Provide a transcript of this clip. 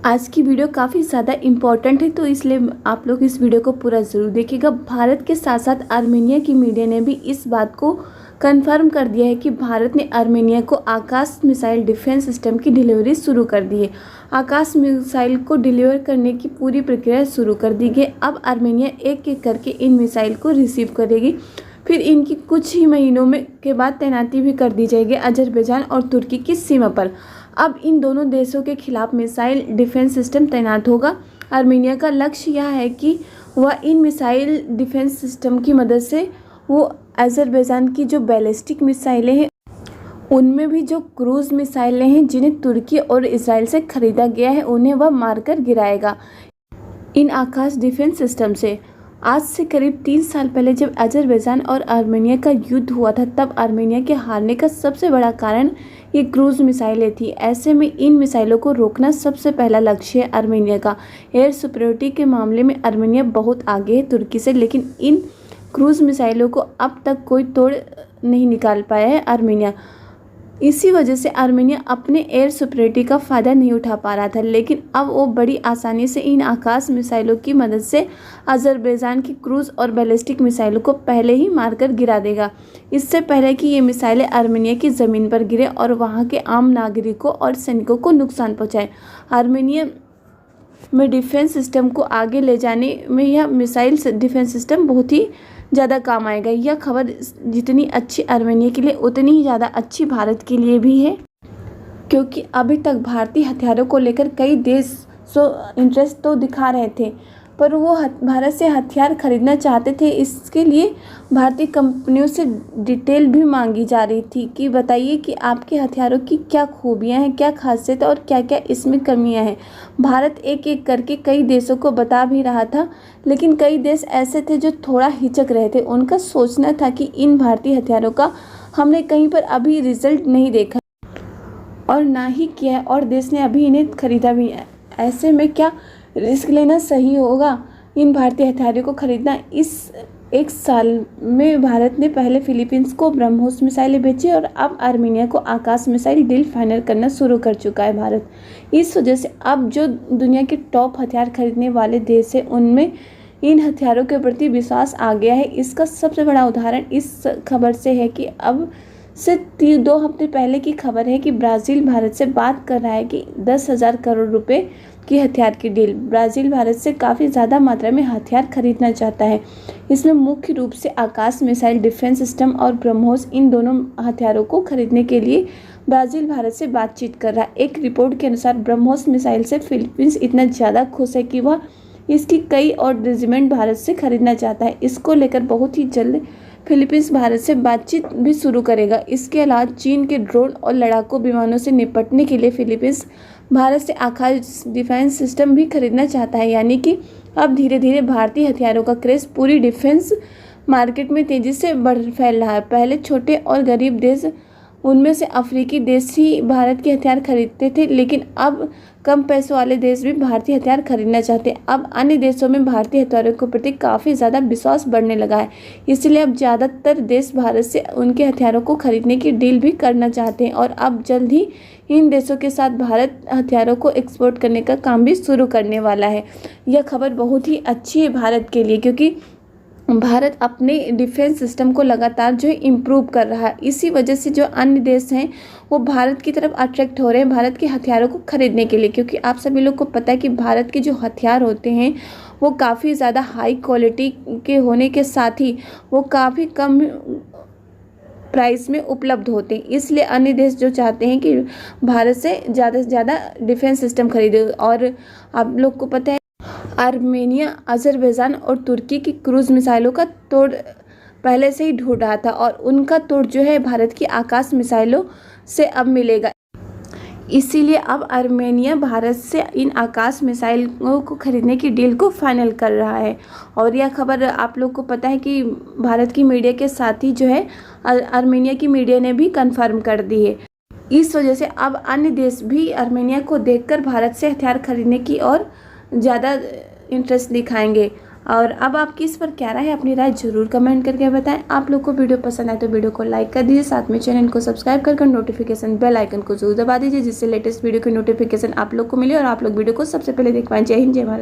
आज की वीडियो काफ़ी ज़्यादा इम्पोर्टेंट है, तो इसलिए आप लोग इस वीडियो को पूरा ज़रूर देखिएगा। भारत के साथ साथ आर्मेनिया की मीडिया ने भी इस बात को कंफर्म कर दिया है कि भारत ने आर्मेनिया को आकाश मिसाइल डिफेंस सिस्टम की डिलीवरी शुरू कर दी है। आकाश मिसाइल को डिलीवर करने की पूरी प्रक्रिया शुरू कर दी गई। अब आर्मेनिया एक एक करके इन मिसाइल को रिसीव करेगी, फिर इनकी कुछ ही महीनों में के बाद तैनाती भी कर दी जाएगी अजरबैजान और तुर्की की सीमा पर। अब इन दोनों देशों के खिलाफ मिसाइल डिफेंस सिस्टम तैनात होगा। आर्मेनिया का लक्ष्य यह है कि वह इन मिसाइल डिफेंस सिस्टम की मदद से वो अजरबैजान की जो बैलिस्टिक मिसाइलें हैं, उनमें भी जो क्रूज मिसाइलें हैं जिन्हें तुर्की और इसराइल से खरीदा गया है, उन्हें वह मारकर गिराएगा। इन आकाश डिफेंस सिस्टम से आज से करीब 3 साल पहले जब अजरबैजान और आर्मेनिया का युद्ध हुआ था, तब आर्मेनिया के हारने का सबसे बड़ा कारण ये क्रूज मिसाइलें थी। ऐसे में इन मिसाइलों को रोकना सबसे पहला लक्ष्य है आर्मेनिया का। एयर सुपरियोरिटी के मामले में आर्मेनिया बहुत आगे है तुर्की से, लेकिन इन क्रूज मिसाइलों को अब तक कोई तोड़ नहीं निकाल पाया है आर्मेनिया। इसी वजह से आर्मेनिया अपने एयर सुपरियोरिटी का फ़ायदा नहीं उठा पा रहा था, लेकिन अब वो बड़ी आसानी से इन आकाश मिसाइलों की मदद से अजरबैजान की क्रूज़ और बैलिस्टिक मिसाइलों को पहले ही मारकर गिरा देगा, इससे पहले कि ये मिसाइलें आर्मेनिया की ज़मीन पर गिरे और वहाँ के आम नागरिकों और सैनिकों को नुकसान पहुँचाएं। आर्मेनिया में डिफेंस सिस्टम को आगे ले जाने में यह मिसाइल डिफेंस सिस्टम बहुत ही ज़्यादा काम आएगा। यह खबर जितनी अच्छी आर्मेनिया के लिए उतनी ही ज़्यादा अच्छी भारत के लिए भी है, क्योंकि अभी तक भारतीय हथियारों को लेकर कई देश इंटरेस्ट तो दिखा रहे थे, पर वो भारत से हथियार खरीदना चाहते थे। इसके लिए भारतीय कंपनियों से डिटेल भी मांगी जा रही थी कि बताइए कि आपके हथियारों की क्या खूबियां हैं, क्या खासियत है और क्या क्या इसमें कमियां हैं। भारत एक एक करके कई देशों को बता भी रहा था, लेकिन कई देश ऐसे थे जो थोड़ा हिचक रहे थे। उनका सोचना था कि इन भारतीय हथियारों का हमने कहीं पर अभी रिजल्ट नहीं देखा और ना ही किया है, और देश ने अभी इन्हें खरीदा भी है। ऐसे में क्या रिस्क लेना सही होगा इन भारतीय हथियारों को खरीदना? इस एक साल में भारत ने पहले फिलीपींस को ब्रह्मोस मिसाइलें बेची और अब आर्मेनिया को आकाश मिसाइल डील फाइनल करना शुरू कर चुका है भारत। इस वजह से अब जो दुनिया के टॉप हथियार खरीदने वाले देश हैं, उनमें इन हथियारों के प्रति विश्वास आ गया है। इसका सबसे बड़ा उदाहरण इस खबर से है कि अब से 2 हफ्ते पहले की खबर है कि ब्राज़ील भारत से बात कर रहा है कि 10,000 करोड़ रुपए की हथियार की डील। ब्राज़ील भारत से काफ़ी ज़्यादा मात्रा में हथियार खरीदना चाहता है। इसमें मुख्य रूप से आकाश मिसाइल डिफेंस सिस्टम और ब्रह्मोस, इन दोनों हथियारों को खरीदने के लिए ब्राज़ील भारत से बातचीत कर रहा है। एक रिपोर्ट के अनुसार ब्रह्मोस मिसाइल से फिलीपींस इतना ज़्यादा खुश है कि वह इसकी कई और रेजिमेंट भारत से खरीदना चाहता है। इसको लेकर बहुत ही जल्द फिलीपींस भारत से बातचीत भी शुरू करेगा। इसके अलावा चीन के ड्रोन और लड़ाकू विमानों से निपटने के लिए फिलीपींस भारत से आकाश डिफेंस सिस्टम भी खरीदना चाहता है। यानी कि अब धीरे धीरे भारतीय हथियारों का क्रेज पूरी डिफेंस मार्केट में तेज़ी से फैल रहा है। पहले छोटे और गरीब देश, उनमें से अफ्रीकी देश ही भारत के हथियार खरीदते थे, लेकिन अब कम पैसों वाले देश भी भारतीय हथियार खरीदना चाहते हैं। अब अन्य देशों में भारतीय हथियारों के प्रति काफ़ी ज़्यादा विश्वास बढ़ने लगा है, इसलिए अब ज़्यादातर देश भारत से उनके हथियारों को खरीदने की डील भी करना चाहते हैं। और अब जल्द ही इन देशों के साथ भारत हथियारों को एक्सपोर्ट करने का काम भी शुरू करने वाला है। यह खबर बहुत ही अच्छी है भारत के लिए, क्योंकि भारत अपने डिफेंस सिस्टम को लगातार जो है इम्प्रूव कर रहा है। इसी वजह से जो अन्य देश हैं वो भारत की तरफ अट्रैक्ट हो रहे हैं भारत के हथियारों को खरीदने के लिए, क्योंकि आप सभी लोग को पता है कि भारत के जो हथियार होते हैं वो काफ़ी ज़्यादा हाई क्वालिटी के होने के साथ ही वो काफ़ी कम प्राइस में उपलब्ध होते हैं। इसलिए अन्य देश जो चाहते हैं कि भारत से ज़्यादा डिफेंस सिस्टम खरीदे। और आप लोग को पता है आर्मेनिया, अजरबैजान और तुर्की की क्रूज मिसाइलों का तोड़ पहले से ही ढूंढ रहा था, और उनका तोड़ जो है भारत की आकाश मिसाइलों से अब मिलेगा। इसीलिए अब आर्मेनिया भारत से इन आकाश मिसाइलों को खरीदने की डील को फाइनल कर रहा है। और यह खबर आप लोग को पता है कि भारत की मीडिया के साथ ही जो है आर्मेनिया की मीडिया ने भी कंफर्म कर दी है। इस वजह से अब अन्य देश भी आर्मेनिया को देखकर भारत से हथियार खरीदने की और ज़्यादा इंटरेस्ट दिखाएंगे। और अब आपकी इस पर क्या राय है, अपनी राय जरूर कमेंट करके बताएं। आप लोग को वीडियो पसंद आए तो वीडियो को लाइक कर दीजिए, साथ में चैनल को सब्सक्राइब कर नोटिफिकेशन बेल आइकन को जरूर दबा दीजिए, जिससे लेटेस्ट वीडियो की नोटिफिकेशन आप लोग को मिले और आप लोग वीडियो को सबसे पहले देख पाएं। जय हिंद, जय भारत।